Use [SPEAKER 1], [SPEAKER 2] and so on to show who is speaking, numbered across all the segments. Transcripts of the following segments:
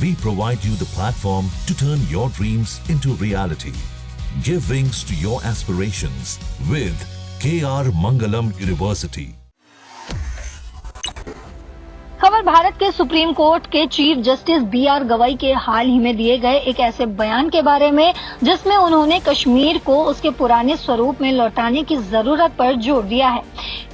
[SPEAKER 1] We provide you the platform to turn your dreams into reality. Give wings to your aspirations with KR Mangalam University.
[SPEAKER 2] खबर भारत के supreme court के chief justice BR Gavai के हाल ही में दिए गए एक ऐसे बयान के बारे में जिसमें उन्होंने कश्मीर को उसके पुराने स्वरूप में लौटाने की जरूरत पर जोर दिया है।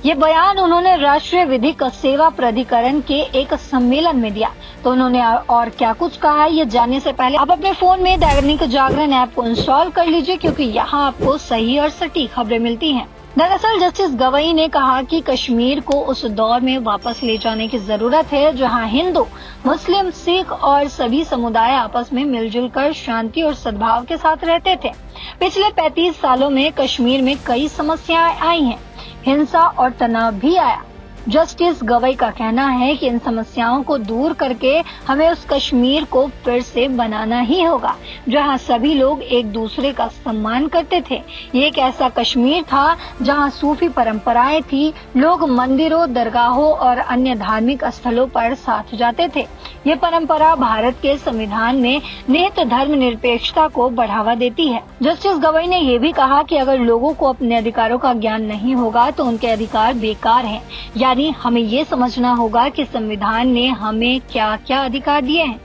[SPEAKER 2] ये बयान उन्होंने राष्ट्रीय विधिक सेवा प्राधिकरण के एक सम्मेलन में दिया। तो उन्होंने और क्या कुछ कहा है, ये जानने से पहले आप अपने फोन में दैनिक जागरण ऐप को इंस्टॉल कर लीजिए, क्योंकि यहाँ आपको सही और सटीक खबरें मिलती हैं। दरअसल जस्टिस गवई ने कहा कि कश्मीर को उस दौर में वापस ले जाने की जरूरत है जहां हिंदू, मुस्लिम, सिख और सभी समुदाय आपस में मिलजुल कर शांति और सद्भाव के साथ रहते थे। पिछले 35 सालों में कश्मीर में कई समस्याएं आई हैं, हिंसा और तनाव भी आया। जस्टिस गवई का कहना है कि इन समस्याओं को दूर करके हमें उस कश्मीर को फिर से बनाना ही होगा जहां सभी लोग एक दूसरे का सम्मान करते थे। ये एक ऐसा कश्मीर था जहां सूफी परंपराएं थी, लोग मंदिरों, दरगाहों और अन्य धार्मिक स्थलों पर साथ जाते थे। ये परंपरा भारत के संविधान में निहित धर्मनिरपेक्षता को बढ़ावा देती है। जस्टिस गवई ने ये भी कहा कि अगर लोगों को अपने अधिकारों का ज्ञान नहीं होगा तो उनके अधिकार बेकार हैं। यानी हमें ये समझना होगा कि संविधान ने हमें क्या क्या अधिकार दिए हैं।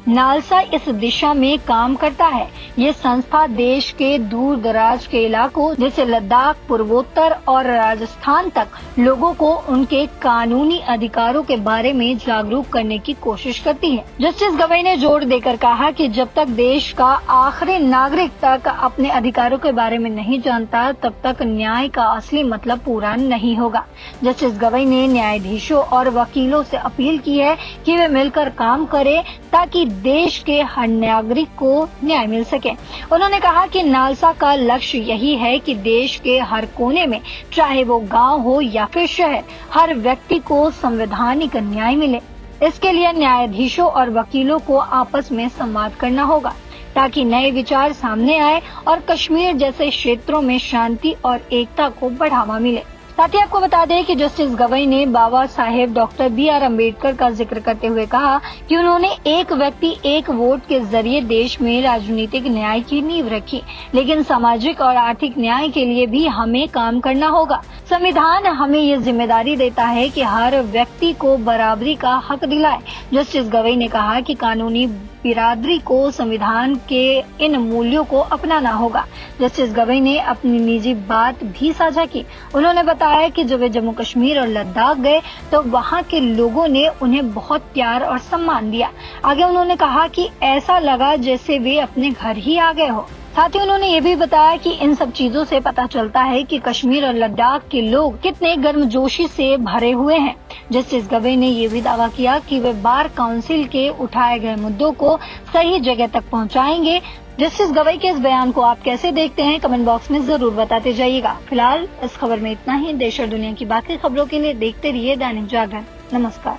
[SPEAKER 2] नालसा इस दिशा में काम करता है। ये संस्था देश के दूर दराज के इलाकों जैसे लद्दाख, पूर्वोत्तर और राजस्थान तक लोगों को उनके कानूनी अधिकारों के बारे में जागरूक करने की कोशिश करती है। जस्टिस गवई ने जोर देकर कहा कि जब तक देश का आखिरी नागरिक तक अपने अधिकारों के बारे में नहीं जानता, तब तक न्याय का असली मतलब पूरा नहीं होगा। जस्टिस गवई ने न्यायाधीशों और वकीलों से अपील की है कि वे मिलकर काम करें ताकि देश के हर नागरिक को न्याय मिल सके। उन्होंने कहा कि नालसा का लक्ष्य यही है कि देश के हर कोने में, चाहे वो गांव हो या फिर शहर, हर व्यक्ति को संवैधानिक न्याय मिले। इसके लिए न्यायाधीशों और वकीलों को आपस में संवाद करना होगा ताकि नए विचार सामने आए और कश्मीर जैसे क्षेत्रों में शांति और एकता को बढ़ावा मिले। साथ ही आपको बता दें कि जस्टिस गवई ने बाबा साहेब डॉक्टर BR अम्बेडकर का जिक्र करते हुए कहा कि उन्होंने एक व्यक्ति एक वोट के जरिए देश में राजनीतिक न्याय की नींव रखी, लेकिन सामाजिक और आर्थिक न्याय के लिए भी हमें काम करना होगा। संविधान हमें ये जिम्मेदारी देता है कि हर व्यक्ति को बराबरी का हक दिलाए। जस्टिस गवई ने कहा कि कानूनी बिरादरी को संविधान के इन मूल्यों को अपनाना होगा। जस्टिस गवई ने अपनी निजी बात भी साझा की। उन्होंने बताया कि जब वे जम्मू कश्मीर और लद्दाख गए तो वहां के लोगों ने उन्हें बहुत प्यार और सम्मान दिया। आगे उन्होंने कहा कि ऐसा लगा जैसे वे अपने घर ही आ गए हो। साथ ही उन्होंने ये भी बताया कि इन सब चीजों से पता चलता है कि कश्मीर और लद्दाख के लोग कितने गर्मजोशी से भरे हुए हैं। जस्टिस गवई ने ये भी दावा किया कि वे बार काउंसिल के उठाए गए मुद्दों को सही जगह तक पहुंचाएंगे। जस्टिस गवई के इस बयान को आप कैसे देखते हैं, कमेंट बॉक्स में जरूर बताते जाइएगा। फिलहाल इस खबर में इतना ही। देश और दुनिया की बाकी खबरों के लिए देखते रहिए दैनिक जागरण। नमस्कार।